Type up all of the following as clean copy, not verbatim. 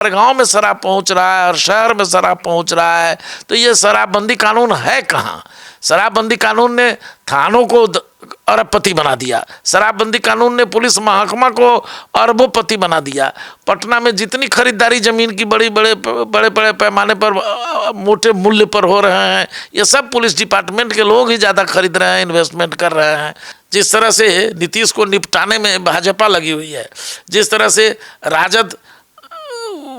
गांव में शराब पहुंच रहा है और शहर में शराब पहुंच रहा है, तो ये शराबबंदी कानून है कहाँ? शराबबंदी कानून ने थानों को अरबपति बना दिया, शराबबंदी कानून ने पुलिस महकमा को अरबोपति बना दिया। पटना में जितनी खरीदारी जमीन की बड़े बड़े पैमाने पर मोटे मूल्य पर हो रहे हैं, ये सब पुलिस डिपार्टमेंट के लोग ही ज़्यादा खरीद रहे हैं, इन्वेस्टमेंट कर रहे हैं। जिस तरह से नीतीश को निपटाने में भाजपा लगी हुई है, जिस तरह से राजद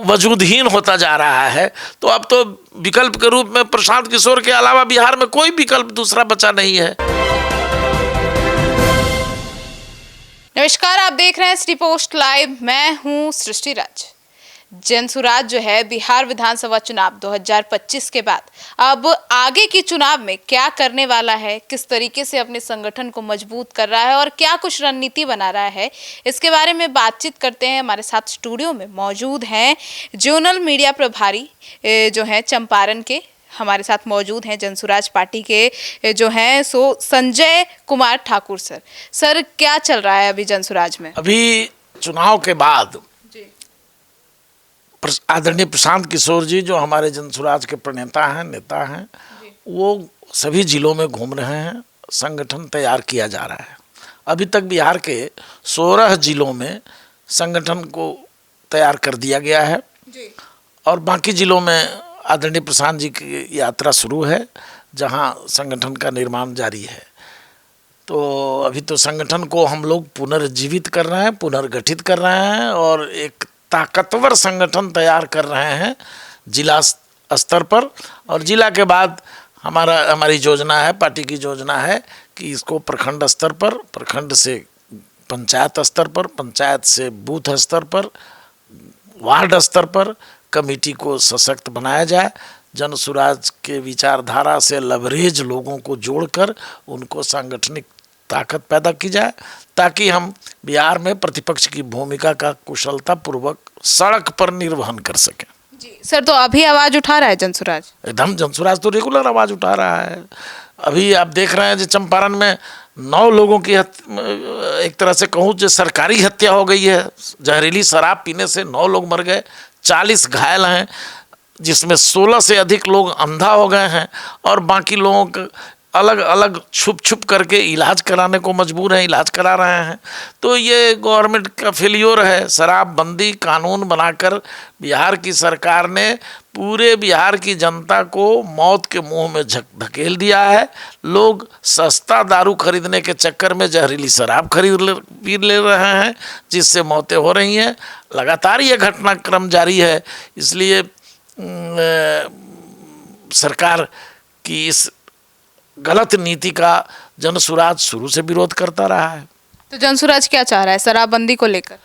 वजूदहीन होता जा रहा है, तो अब तो विकल्प के रूप में प्रशांत किशोर के अलावा बिहार में कोई विकल्प दूसरा बचा नहीं है। नमस्कार, आप देख रहे हैं सिटी पोस्ट लाइव। मैं हूं सृष्टि राज। जनसुराज जो है बिहार विधानसभा चुनाव 2025 के बाद अब आगे की चुनाव में क्या करने वाला है, किस तरीके से अपने संगठन को मजबूत कर रहा है और क्या कुछ रणनीति बना रहा है, इसके बारे में बातचीत करते हैं। हमारे साथ स्टूडियो में मौजूद हैं जोनल मीडिया प्रभारी जो हैं चंपारण के, हमारे साथ मौजूद हैं जनसुराज पार्टी के जो हैं सो संजय कुमार ठाकुर। सर क्या चल रहा है अभी जनसुराज में? अभी चुनाव के बाद आदरणीय प्रशांत किशोर जी जो हमारे जनसुराज के प्रणेता हैं, नेता हैं, वो सभी जिलों में घूम रहे हैं, संगठन तैयार किया जा रहा है। अभी तक बिहार के 16 जिलों में संगठन को तैयार कर दिया गया है और बाकी जिलों में आदरणीय प्रशांत जी की यात्रा शुरू है, जहां संगठन का निर्माण जारी है। तो अभी तो संगठन को हम लोग पुनर्जीवित कर रहे हैं, पुनर्गठित कर रहे हैं और एक ताकतवर संगठन तैयार कर रहे हैं जिला स्तर पर। और जिला के बाद हमारी योजना है, पार्टी की योजना है कि इसको प्रखंड स्तर पर, प्रखंड से पंचायत स्तर पर, पंचायत से बूथ स्तर पर, वार्ड स्तर पर कमेटी को सशक्त बनाया जाए। जनसुराज के विचारधारा से लवरेज लोगों को जोड़कर उनको सांगठनिक ताकत पैदा की जाए, ताकि हम बिहार में प्रतिपक्ष की भूमिका का कुशलता पूर्वक सड़क पर निर्वहन कर सकें। जी सर, तो अभी आवाज उठा रहा है जनसुराज? एकदम, जनसुराज तो रेगुलर आवाज उठा रहा है। अभी आप देख रहे हैं जो चंपारण में 9 लोगों की एक तरह से कहूँ जो सरकारी हत्या हो गई है। जहरीली शराब पीने से 9 लोग मर गए, 40 घायल हैं, जिसमें 16 से अधिक लोग अंधा हो गए हैं और बाकी लोगों को अलग अलग छुप करके इलाज कराने को मजबूर हैं, इलाज करा रहे हैं। तो ये गवर्नमेंट का फेलियर है। शराबबंदी कानून बनाकर बिहार की सरकार ने पूरे बिहार की जनता को मौत के मुंह में धकेल दिया है। लोग सस्ता दारू खरीदने के चक्कर में जहरीली शराब पी ले रहे हैं, जिससे मौतें हो रही हैं। लगातार ये घटनाक्रम जारी है। इसलिए सरकार की इस गलत नीति का जनसुराज शुरू से विरोध करता रहा है। तो जनसुराज क्या चाह रहा है शराबबंदी को लेकर?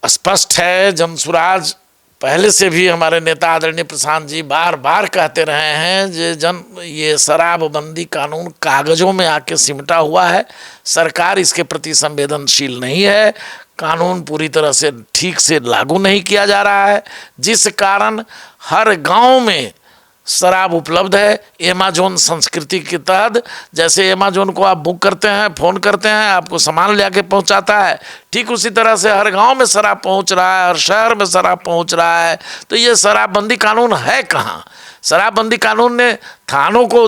स्पष्ट है, जनसुराज पहले से भी हमारे नेता आदरणीय प्रशांत जी बार बार कहते रहे हैं ये शराबबंदी कानून कागजों में आके सिमटा हुआ है, सरकार इसके प्रति संवेदनशील नहीं है, कानून पूरी तरह से ठीक से लागू नहीं किया जा रहा है, जिस कारण हर गांव में शराब उपलब्ध है। एमेजोन संस्कृति के तहत, जैसे एमेजोन को आप बुक करते हैं, फ़ोन करते हैं, आपको सामान ले आके पहुँचाता है, ठीक उसी तरह से हर गांव में शराब पहुँच रहा है और शहर में शराब पहुँच रहा है। तो ये शराबबंदी कानून है कहाँ? शराबबंदी कानून ने थानों को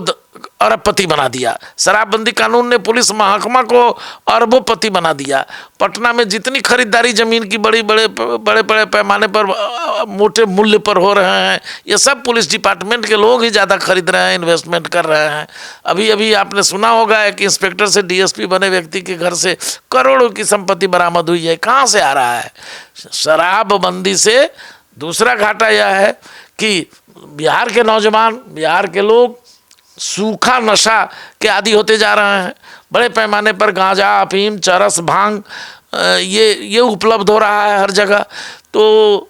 अरबपति बना दिया, शराबबंदी कानून ने पुलिस महकमा को अरबोपति बना दिया। पटना में जितनी खरीदारी जमीन की बड़े पैमाने पर मोटे मूल्य पर हो रहे हैं, ये सब पुलिस डिपार्टमेंट के लोग ही ज़्यादा खरीद रहे हैं, इन्वेस्टमेंट कर रहे हैं। अभी आपने सुना होगा कि इंस्पेक्टर से डीएसपी बने व्यक्ति के घर से करोड़ों की संपत्ति बरामद हुई है। कहाँ से आ रहा है? शराबबंदी से दूसरा घाटा यह है कि बिहार के नौजवान, बिहार के लोग सूखा नशा के आदी होते जा रहे हैं। बड़े पैमाने पर गांजा, अफीम, चरस, भांग ये उपलब्ध हो रहा है हर जगह। तो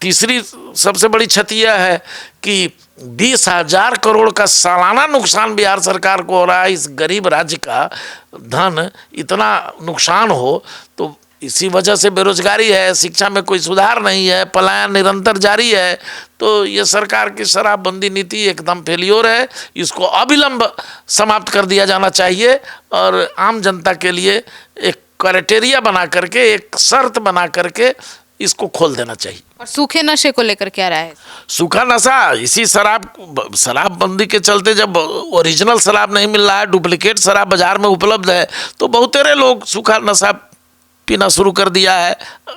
तीसरी सबसे बड़ी क्षति यह है कि 20,000 करोड़ का सालाना नुकसान बिहार सरकार को हो रहा है। इस गरीब राज्य का धन इतना नुकसान हो तो इसी वजह से बेरोजगारी है, शिक्षा में कोई सुधार नहीं है, पलायन निरंतर जारी है। तो ये सरकार की शराबबंदी नीति एकदम फेलियर है। इसको अविलंब समाप्त कर दिया जाना चाहिए और आम जनता के लिए एक क्राइटेरिया बना करके, एक शर्त बना करके इसको खोल देना चाहिए। और सूखे नशे को लेकर क्या राय है? सूखा नशा इसी शराबबंदी के चलते, जब ओरिजिनल शराब नहीं मिल रहा है, डुप्लीकेट शराब बाजार में उपलब्ध है, तो बहुतेरे लोग सूखा नशा पीना शुरू कर दिया है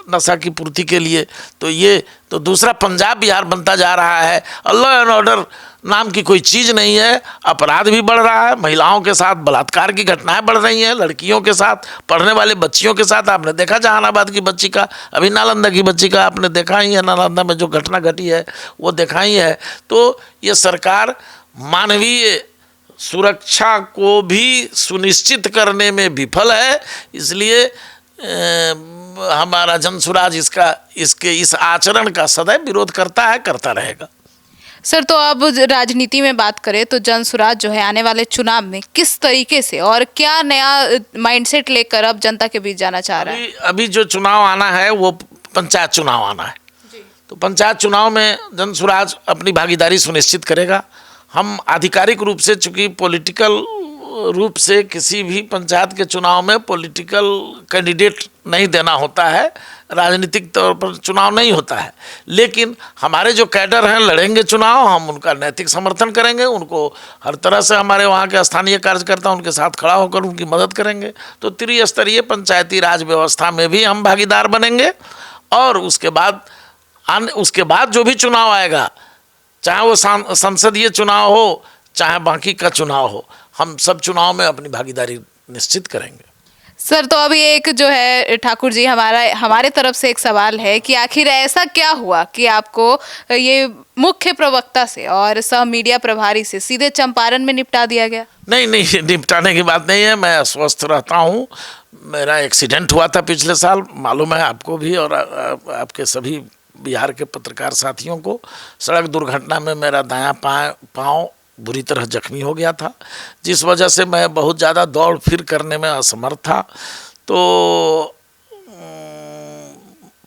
नशा की पूर्ति के लिए। तो ये तो दूसरा पंजाब बिहार बनता जा रहा है। लॉ एंड ऑर्डर नाम की कोई चीज़ नहीं है। अपराध भी बढ़ रहा है, महिलाओं के साथ बलात्कार की घटनाएं बढ़ रही हैं, लड़कियों के साथ, पढ़ने वाले बच्चियों के साथ। आपने देखा जहानाबाद की बच्ची का, अभी नालंदा की बच्ची का आपने देखा ही है, नालंदा में जो घटना घटी है वो देखा ही है। तो ये सरकार मानवीय सुरक्षा को भी सुनिश्चित करने में विफल है। इसलिए हमारा जनसुराज इसके इस आचरण का सदैव विरोध करता है, करता रहेगा। सर, तो अब राजनीति में बात करें तो जनसुराज जो है आने वाले चुनाव में किस तरीके से और क्या नया माइंडसेट लेकर अब जनता के बीच जाना चाह रहा है? अभी जो चुनाव आना है वो पंचायत चुनाव आना है जी। तो पंचायत चुनाव में जनसुराज अपनी भागीदारी सुनिश्चित करेगा। हम आधिकारिक रूप से, चूंकि पॉलिटिकल रूप से किसी भी पंचायत के चुनाव में पॉलिटिकल कैंडिडेट नहीं देना होता है, राजनीतिक तौर पर चुनाव नहीं होता है, लेकिन हमारे जो कैडर हैं लड़ेंगे चुनाव, हम उनका नैतिक समर्थन करेंगे, उनको हर तरह से हमारे वहाँ के स्थानीय कार्यकर्ता उनके साथ खड़ा होकर उनकी मदद करेंगे। तो त्रिस्तरीय पंचायती राज व्यवस्था में भी हम भागीदार बनेंगे। और उसके बाद जो भी चुनाव आएगा, चाहे वो संसदीय चुनाव हो चाहे बाकी का चुनाव हो, हम सब चुनाव में अपनी भागीदारी निश्चित करेंगे। सर, तो अभी एक जो है ठाकुर जी, हमारे तरफ से एक सवाल है कि आखिर ऐसा क्या हुआ कि आपको ये मुख्य प्रवक्ता से और सह मीडिया प्रभारी से सीधे चंपारण में निपटा दिया गया? नहीं, निपटाने की बात नहीं है। मैं स्वस्थ रहता हूँ। मेरा एक्सीडेंट हुआ था पिछले साल, मालूम है आपको भी और आपके सभी बिहार के पत्रकार साथियों को। सड़क दुर्घटना में मेरा दायां पाँव बुरी तरह जख्मी हो गया था, जिस वजह से मैं बहुत ज़्यादा दौड़ फिर करने में असमर्थ था। तो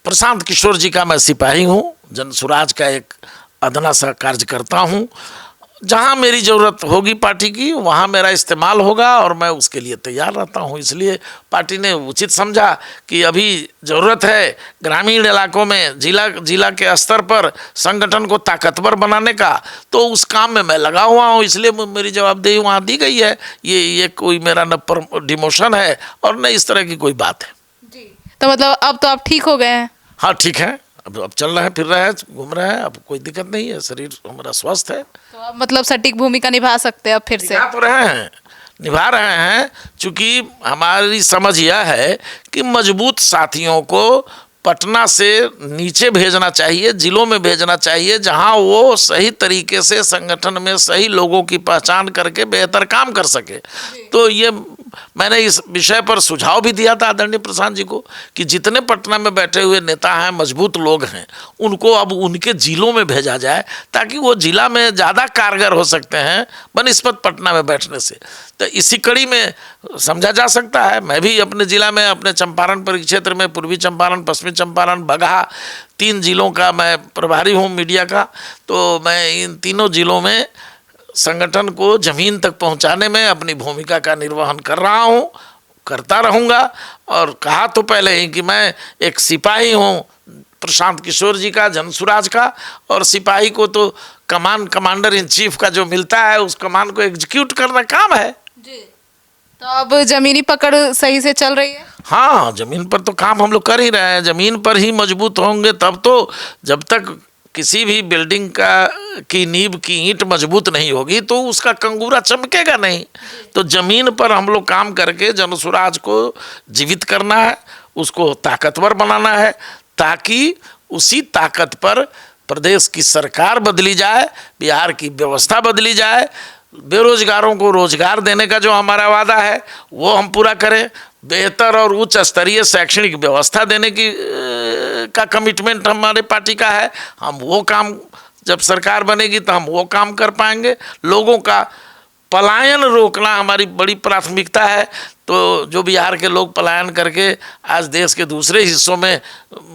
प्रशांत किशोर जी का मैं सिपाही हूँ, जनसुराज का एक अदना सा कार्यकर्ता हूँ। जहाँ मेरी ज़रूरत होगी पार्टी की, वहाँ मेरा इस्तेमाल होगा और मैं उसके लिए तैयार रहता हूँ। इसलिए पार्टी ने उचित समझा कि अभी ज़रूरत है ग्रामीण इलाकों में जिला के स्तर पर संगठन को ताकतवर बनाने का, तो उस काम में मैं लगा हुआ हूँ। इसलिए मेरी जवाबदेही वहाँ दी गई है। ये कोई मेरा न डिमोशन है और न इस तरह की कोई बात है जी। तो मतलब अब तो आप ठीक हो गए हैं? हाँ, ठीक है। अब चल रहे हैं, फिर रहे हैं, घूम रहे हैं, अब कोई दिक्कत नहीं है, शरीर हमारा स्वस्थ है। तो अब मतलब सटीक भूमिका निभा सकते हैं अब फिर से? निभा रहे हैं। चूँकि हमारी समझ यह है कि मजबूत साथियों को पटना से नीचे भेजना चाहिए, जिलों में भेजना चाहिए, जहां वो सही तरीके से संगठन में सही लोगों की पहचान करके बेहतर काम कर सके। तो ये मैंने इस विषय पर सुझाव भी दिया था आदरणीय प्रशांत जी को कि जितने पटना में बैठे हुए नेता हैं, मजबूत लोग हैं, उनको अब उनके जिलों में भेजा जाए ताकि वो जिला में ज़्यादा कारगर हो सकते हैं बनिस्बत पटना में बैठने से। तो इसी कड़ी में समझा जा सकता है। मैं भी अपने ज़िला में, अपने चंपारण परिक्षेत्र में, पूर्वी चंपारण, पश्चिमी चंपारण, बगहा, 3 जिलों का मैं प्रभारी हूँ मीडिया का। तो मैं इन तीनों जिलों में संगठन को ज़मीन तक पहुंचाने में अपनी भूमिका का निर्वहन कर रहा हूं, करता रहूंगा। और कहा तो पहले ही कि मैं एक सिपाही हूं प्रशांत किशोर जी का, जनसुराज का, और सिपाही को तो कमांडर इन चीफ का जो मिलता है उस कमान को एग्जीक्यूट करना काम है जी। तो अब जमीनी पकड़ सही से चल रही है? हाँ, जमीन पर तो काम हम लोग कर ही रहे हैं। जमीन पर ही मजबूत होंगे तब तो, जब तक किसी भी बिल्डिंग की नींव की ईंट मजबूत नहीं होगी तो उसका कंगूरा चमकेगा नहीं। तो जमीन पर हम लोग काम करके जनसुराज को जीवित करना है, उसको ताकतवर बनाना है, ताकि उसी ताकत पर प्रदेश की सरकार बदली जाए, बिहार की व्यवस्था बदली जाए, बेरोजगारों को रोजगार देने का जो हमारा वादा है वो हम पूरा करें, बेहतर और उच्च स्तरीय शैक्षणिक व्यवस्था देने की का कमिटमेंट हमारे पार्टी का है। हम वो काम, जब सरकार बनेगी तो हम वो काम कर पाएंगे। लोगों का पलायन रोकना हमारी बड़ी प्राथमिकता है। तो जो बिहार के लोग पलायन करके आज देश के दूसरे हिस्सों में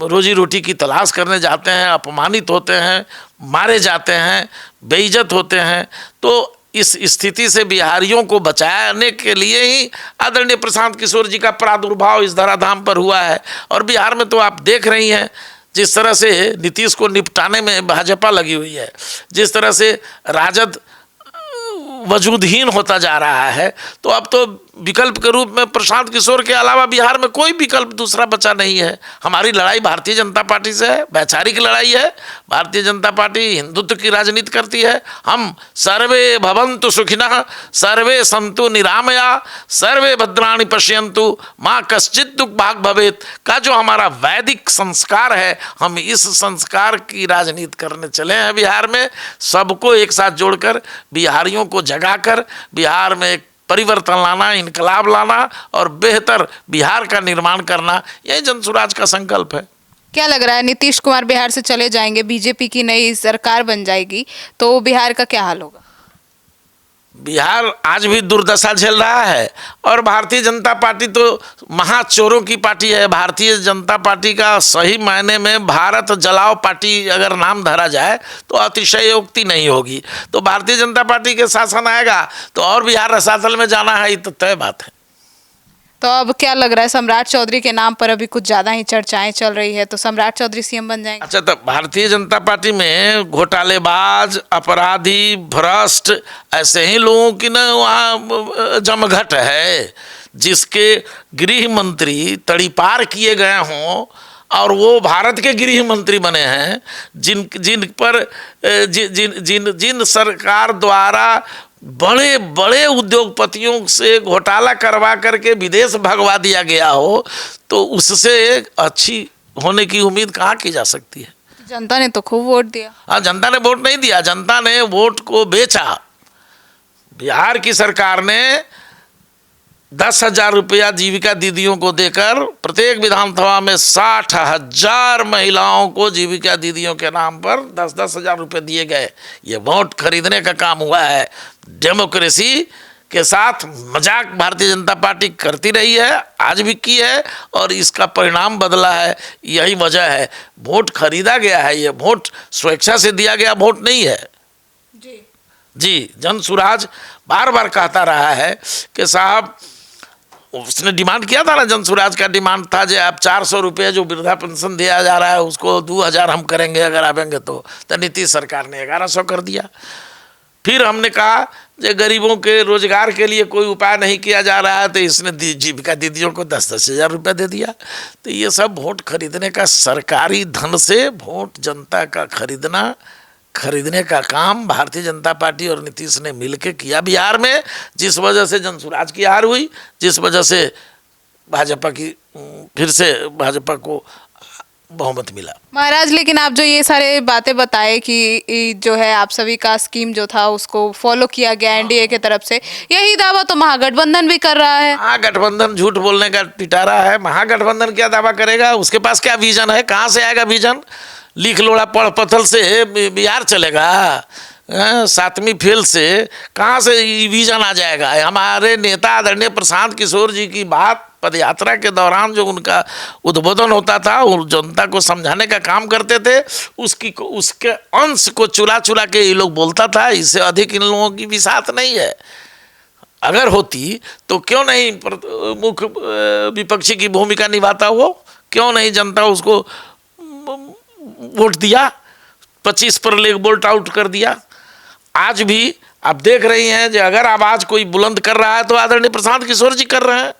रोजी रोटी की तलाश करने जाते हैं, अपमानित होते हैं, मारे जाते हैं, बेइज्जत होते हैं, तो इस स्थिति से बिहारियों को बचाने के लिए ही आदरणीय प्रशांत किशोर जी का प्रादुर्भाव इस धराधाम पर हुआ है। और बिहार में तो आप देख रही हैं जिस तरह से नीतीश को निपटाने में भाजपा लगी हुई है, जिस तरह से राजद वजूदहीन होता जा रहा है, तो अब तो विकल्प के रूप में प्रशांत किशोर के अलावा बिहार में कोई विकल्प दूसरा बचा नहीं है। हमारी लड़ाई भारतीय जनता पार्टी से है, वैचारिक लड़ाई है। भारतीय जनता पार्टी हिंदुत्व की राजनीति करती है। हम सर्वे भवन्तु सुखिनः, सर्वे सन्तु निरामया, सर्वे भद्राणि पश्यन्तु, माँ कश्चित् दुःख भाग भवेत् का जो हमारा वैदिक संस्कार है, हम इस संस्कार की राजनीति करने चले हैं बिहार में। सबको एक साथ जोड़कर, बिहारियों को जगाकर बिहार में एक परिवर्तन लाना, इनकलाब लाना और बेहतर बिहार का निर्माण करना, यही जनसुराज का संकल्प है। क्या लग रहा है, नीतीश कुमार बिहार से चले जाएंगे, बीजेपी की नई सरकार बन जाएगी, तो बिहार का क्या हाल होगा? बिहार आज भी दुर्दशा झेल रहा है और भारतीय जनता पार्टी तो महाचोरों की पार्टी है। भारतीय जनता पार्टी का सही मायने में भारत जलाओ पार्टी अगर नाम धरा जाए तो अतिशयोक्ति नहीं होगी। तो भारतीय जनता पार्टी के शासन आएगा तो और बिहार रसातल में जाना है, ये तो तय बात है। तो अब क्या लग रहा है, सम्राट चौधरी के नाम पर अभी कुछ ज़्यादा ही चर्चाएं चल रही है, तो सम्राट चौधरी सीएम बन जाएंगे? अच्छा, तो भारतीय जनता पार्टी में घोटालेबाज, अपराधी, भ्रष्ट ऐसे ही लोगों की ना वहाँ जमघट है। जिसके गृह मंत्री तड़ीपार किए गए हों और वो भारत के गृह मंत्री बने हैं, जिन पर जिन सरकार द्वारा बड़े बड़े उद्योगपतियों से घोटाला करवा करके विदेश भगवा दिया गया हो, तो उससे अच्छी होने की उम्मीद कहाँ की जा सकती है? जनता ने तो खूब वोट दिया। हाँ, जनता ने वोट नहीं दिया, जनता ने वोट को बेचा। बिहार की सरकार ने 10,000 रुपया जीविका दीदियों को देकर प्रत्येक विधानसभा में 60,000 महिलाओं को जीविका दीदियों के नाम पर 10,000 रुपये दिए गए। ये वोट खरीदने का काम हुआ है। डेमोक्रेसी के साथ मजाक भारतीय जनता पार्टी करती रही है, आज भी की है और इसका परिणाम बदला है। यही वजह है, वोट खरीदा गया है। ये वोट स्वेच्छा से दिया गया वोट नहीं है जी। जनसुराज बार बार कहता रहा है कि साहब, उसने डिमांड किया था ना, जनसुराज का डिमांड था जो आप 400 रुपये जो वृद्धा पेंशन दिया जा रहा है उसको 2,000 हम करेंगे अगर आवेंगे तो नीतीश सरकार ने 1,100 कर दिया। फिर हमने कहा जो गरीबों के रोजगार के लिए कोई उपाय नहीं किया जा रहा है, तो इसने जीविका दीदियों को 10,000 रुपये दे दिया। तो ये सब वोट खरीदने का, सरकारी धन से वोट जनता का खरीदने का काम भारतीय जनता पार्टी और नीतीश ने मिलकर किया बिहार में, जिस वजह से जनसुराज की हार हुई, जिस वजह से भाजपा की फिर से भाजपा को बहुमत मिला। महाराज, लेकिन आप जो ये सारे बातें बताए कि जो है आप सभी का स्कीम जो था उसको फॉलो किया गया एनडीए के तरफ से, यही दावा तो महागठबंधन भी कर रहा है। महागठबंधन झूठ बोलने का पिटारा है। महागठबंधन क्या दावा करेगा? उसके पास क्या विजन है? कहाँ से आएगा विजन? लिख लोड़ा पढ़ पत्थल से बिहार चलेगा? 7वीं फेल से कहाँ से विजन आ जाएगा? हमारे नेता आदरणीय प्रशांत किशोर जी की बात पदयात्रा के दौरान जो उनका उद्बोधन होता था, वो जनता को समझाने का काम करते थे, उसके अंश को चुरा चुरा के ये लोग बोलता था। इससे अधिक इन लोगों की विसात नहीं है। अगर होती तो क्यों नहीं मुख्य विपक्षी की भूमिका निभाता वो? क्यों नहीं जनता उसको वोट दिया? 25 पर लेग वोट आउट कर दिया। आज भी आप देख रही हैं जो अगर आवाज़ कोई बुलंद कर रहा है तो आदरणीय प्रशांत किशोर जी कर रहे हैं।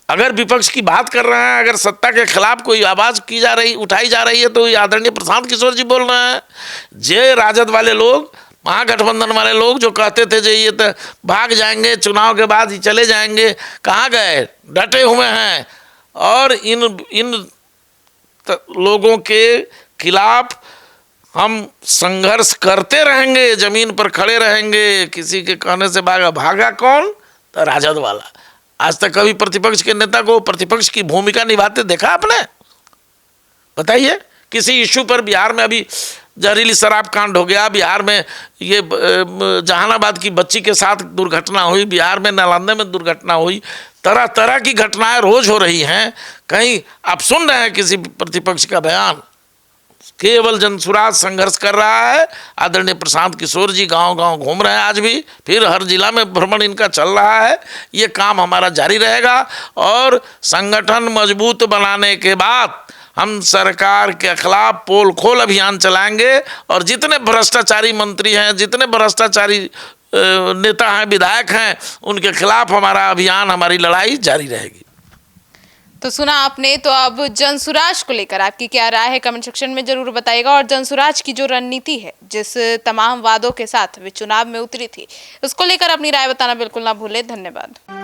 अगर विपक्ष की बात कर रहे हैं, अगर सत्ता के खिलाफ कोई आवाज़ उठाई जा रही है तो ये आदरणीय प्रशांत किशोर जी बोल रहे हैं। जे राजद वाले लोग, महागठबंधन वाले लोग जो कहते थे जे ये तो भाग जाएंगे, चुनाव के बाद ही चले जाएंगे, कहाँ गए? डटे हुए हैं और इन लोगों के खिलाफ हम संघर्ष करते रहेंगे, जमीन पर खड़े रहेंगे। किसी के कहने से भागा कौन? तो राजद वाला। आज तक कभी प्रतिपक्ष के नेता को प्रतिपक्ष की भूमिका निभाते देखा आपने? बताइए। किसी इश्यू पर बिहार में अभी जहरीली शराब कांड हो गया, बिहार में ये जहानाबाद की बच्ची के साथ दुर्घटना हुई, बिहार में नालंदा में दुर्घटना हुई, तरह तरह की घटनाएं रोज हो रही हैं। कहीं आप सुन रहे हैं किसी प्रतिपक्ष का बयान? केवल जनसुराज संघर्ष कर रहा है। आदरणीय प्रशांत किशोर जी गांव गांव घूम रहे हैं आज भी, फिर हर जिला में भ्रमण इनका चल रहा है। ये काम हमारा जारी रहेगा और संगठन मजबूत बनाने के बाद हम सरकार के खिलाफ पोल खोल अभियान चलाएंगे और जितने भ्रष्टाचारी मंत्री हैं, जितने भ्रष्टाचारी नेता हैं, विधायक हैं, उनके खिलाफ हमारा अभियान, हमारी लड़ाई जारी रहेगी। तो सुना आपने। तो अब जनसुराज को लेकर आपकी क्या राय है, कमेंट सेक्शन में जरूर बताइएगा। और जनसुराज की जो रणनीति है, जिस तमाम वादों के साथ वे चुनाव में उतरी थी, उसको लेकर अपनी राय बताना बिल्कुल ना भूलें। धन्यवाद।